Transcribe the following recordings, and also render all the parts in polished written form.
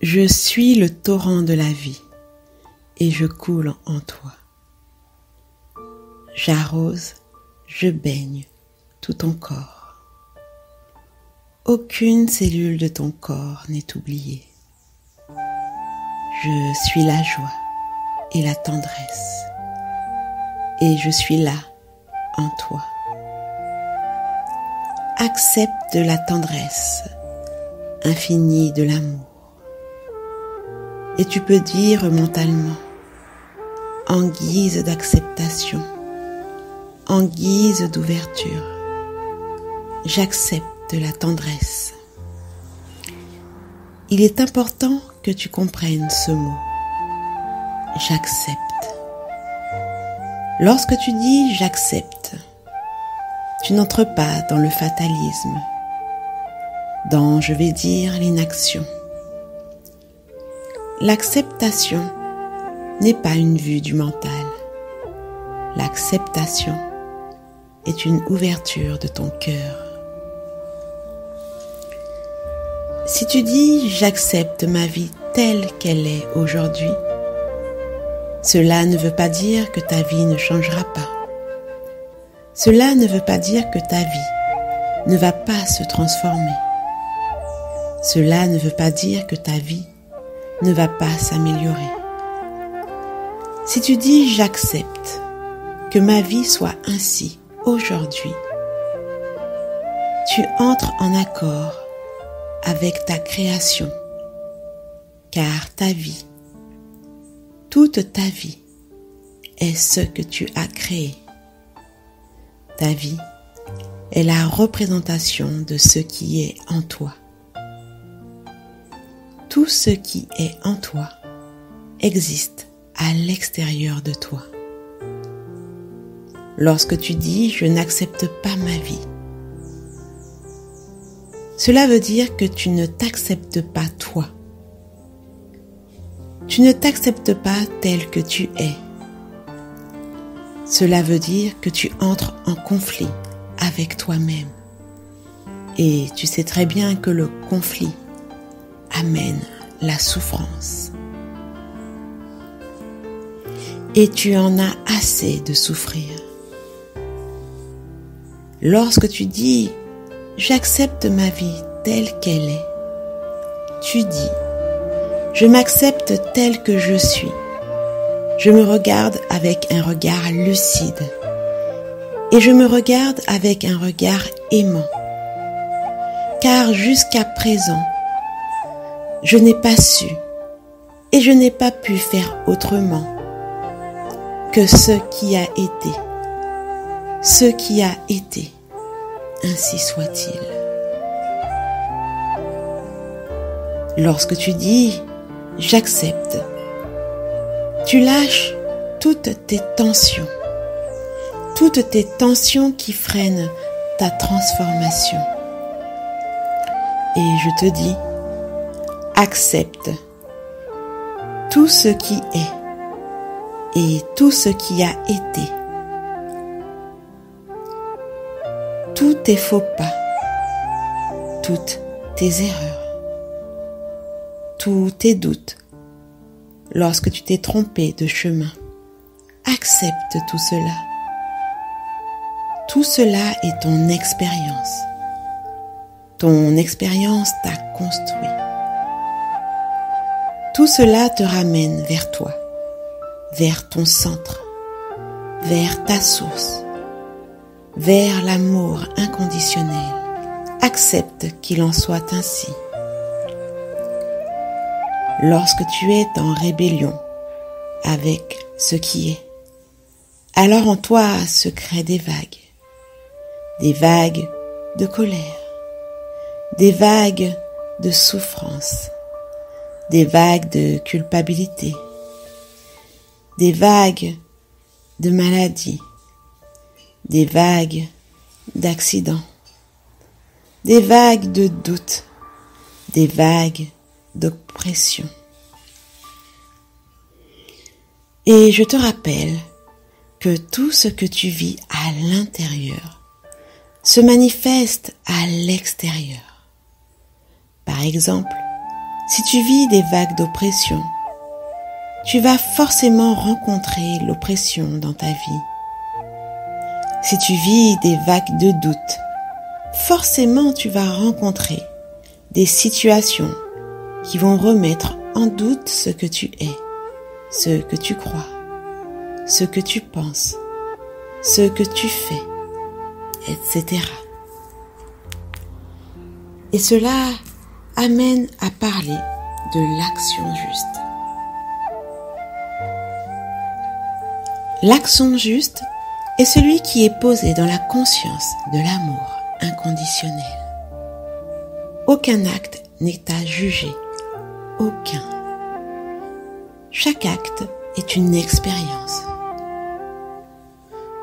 Je suis le torrent de la vie et je coule en toi. J'arrose, je baigne tout ton corps. Aucune cellule de ton corps n'est oubliée. Je suis la joie et la tendresse et je suis là en toi. Accepte la tendresse infinie de l'amour. Et tu peux dire mentalement, en guise d'acceptation, en guise d'ouverture, j'accepte la tendresse. Il est important que tu comprennes ce mot, j'accepte. Lorsque tu dis j'accepte, tu n'entres pas dans le fatalisme, dans, je vais dire, l'inaction. L'acceptation n'est pas une vue du mental. L'acceptation est une ouverture de ton cœur. Si tu dis « j'accepte ma vie telle qu'elle est aujourd'hui », cela ne veut pas dire que ta vie ne changera pas. Cela ne veut pas dire que ta vie ne va pas se transformer. Cela ne veut pas dire que ta vie ne va pas s'améliorer. Si tu dis « j'accepte que ma vie soit ainsi aujourd'hui », tu entres en accord avec ta création, car ta vie, toute ta vie, est ce que tu as créé. Ta vie est la représentation de ce qui est en toi. Tout ce qui est en toi existe à l'extérieur de toi. Lorsque tu dis « je n'accepte pas ma vie », cela veut dire que tu ne t'acceptes pas toi. Tu ne t'acceptes pas tel que tu es. Cela veut dire que tu entres en conflit avec toi-même. Et tu sais très bien que le conflit amène la souffrance. Et tu en as assez de souffrir. Lorsque tu dis « j'accepte ma vie telle qu'elle est », tu dis « je m'accepte telle que je suis ». Je me regarde avec un regard lucide et je me regarde avec un regard aimant. Car jusqu'à présent, je n'ai pas su et je n'ai pas pu faire autrement que ce qui a été. Ce qui a été, ainsi soit-il. Lorsque tu dis « j'accepte », tu lâches toutes tes tensions qui freinent ta transformation. Et je te dis, accepte tout ce qui est et tout ce qui a été. Tous tes faux pas, toutes tes erreurs, tous tes doutes, lorsque tu t'es trompé de chemin, accepte tout cela. Tout cela est ton expérience. Ton expérience t'a construit. Tout cela te ramène vers toi, vers ton centre, vers ta source, vers l'amour inconditionnel. Accepte qu'il en soit ainsi. Lorsque tu es en rébellion avec ce qui est, alors en toi se créent des vagues de colère, des vagues de souffrance, des vagues de culpabilité, des vagues de maladie, des vagues d'accidents, des vagues de doute, des vagues d'oppression. Et je te rappelle que tout ce que tu vis à l'intérieur se manifeste à l'extérieur. Par exemple, Si tu vis des vagues d'oppression, tu vas forcément rencontrer l'oppression dans ta vie. Si tu vis des vagues de doute, forcément tu vas rencontrer des situations qui vont remettre en doute ce que tu es, ce que tu crois, ce que tu penses, ce que tu fais, etc. Et cela amène à parler de l'action juste. L'action juste est celui qui est posé dans la conscience de l'amour inconditionnel. Aucun acte n'est à juger, aucun. Chaque acte est une expérience.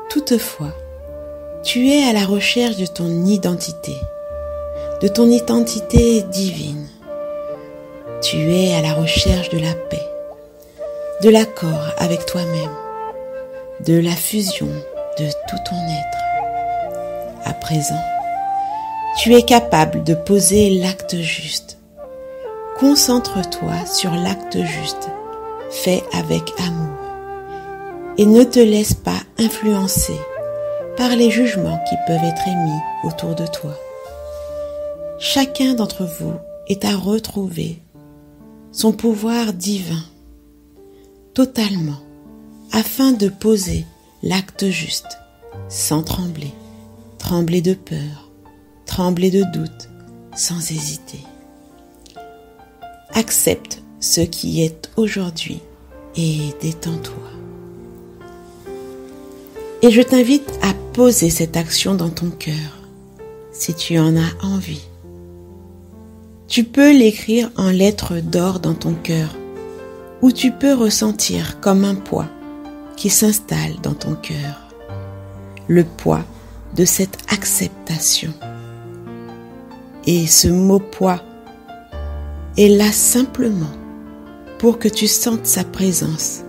Toutefois, tu es à la recherche de ton identité divine. Tu es à la recherche de la paix, de l'accord avec toi-même, de la fusion de tout ton être. À présent, tu es capable de poser l'acte juste. Concentre-toi sur l'acte juste, fait avec amour, et ne te laisse pas influencer par les jugements qui peuvent être émis autour de toi. Chacun d'entre vous est à retrouver son pouvoir divin totalement afin de poser l'acte juste sans trembler de peur, trembler de doute, sans hésiter. Accepte ce qui est aujourd'hui et détends-toi. Et je t'invite à poser cette action dans ton cœur, si tu en as envie. Tu peux l'écrire en lettres d'or dans ton cœur, ou tu peux ressentir comme un poids qui s'installe dans ton cœur, le poids de cette acceptation. Et ce mot poids est là simplement pour que tu sentes sa présence,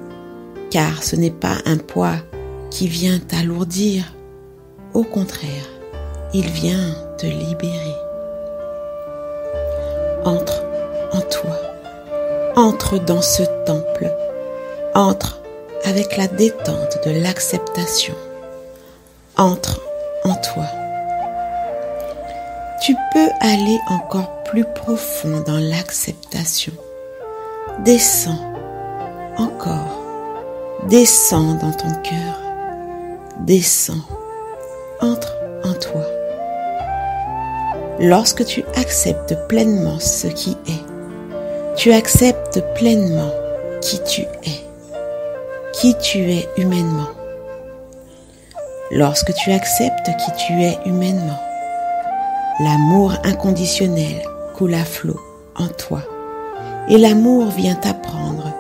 car ce n'est pas un poids qui vient t'alourdir, au contraire, il vient te libérer. Entre en toi, entre dans ce temple, entre avec la détente de l'acceptation, entre en toi. Tu peux aller encore plus profond dans l'acceptation. Descends encore, descends dans ton cœur, descends, entre en toi. Lorsque tu acceptes pleinement ce qui est, tu acceptes pleinement qui tu es humainement. Lorsque tu acceptes qui tu es humainement, l'amour inconditionnel coule à flot en toi et l'amour vient t'apprendre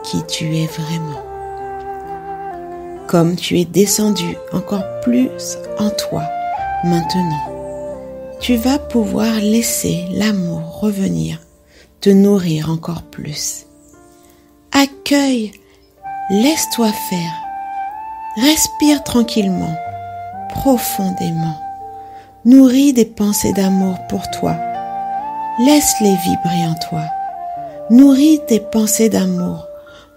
qui tu es vraiment. Comme tu es descendu encore plus en toi maintenant, tu vas pouvoir laisser l'amour revenir te nourrir encore plus. Accueille, laisse-toi faire, respire tranquillement, profondément, nourris des pensées d'amour pour toi, laisse-les vibrer en toi, nourris tes pensées d'amour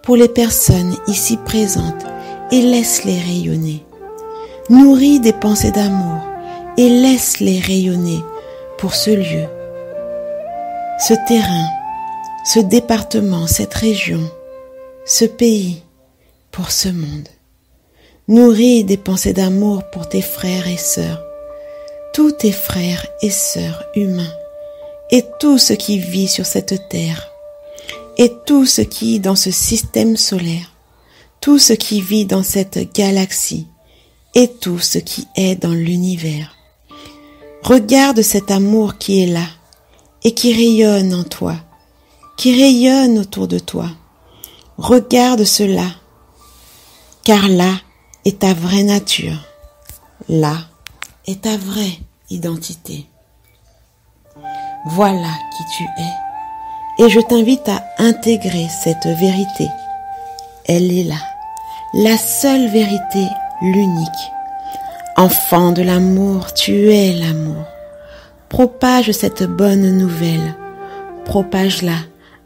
pour les personnes ici présentes et laisse-les rayonner. Nourris des pensées d'amour et laisse-les rayonner pour ce lieu, ce terrain, ce département, cette région, ce pays, pour ce monde. Nourris des pensées d'amour pour tes frères et sœurs, tous tes frères et sœurs humains, et tout ce qui vit sur cette terre, et tout ce qui dans ce système solaire, tout ce qui vit dans cette galaxie, et tout ce qui est dans l'univers. Regarde cet amour qui est là et qui rayonne en toi, qui rayonne autour de toi. Regarde cela, car là est ta vraie nature, là est ta vraie identité. Voilà qui tu es et je t'invite à intégrer cette vérité. Elle est là, la seule vérité, l'unique. Enfant de l'amour, tu es l'amour. Propage cette bonne nouvelle, propage-la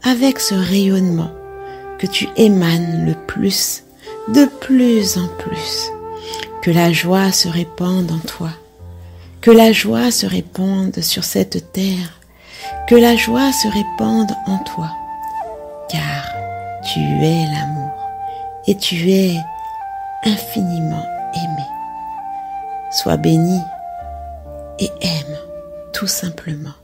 avec ce rayonnement que tu émanes le plus, de plus en plus. Que la joie se répande en toi, que la joie se répande sur cette terre, que la joie se répande en toi, car tu es l'amour et tu es infiniment aimé. Sois béni et aime tout simplement.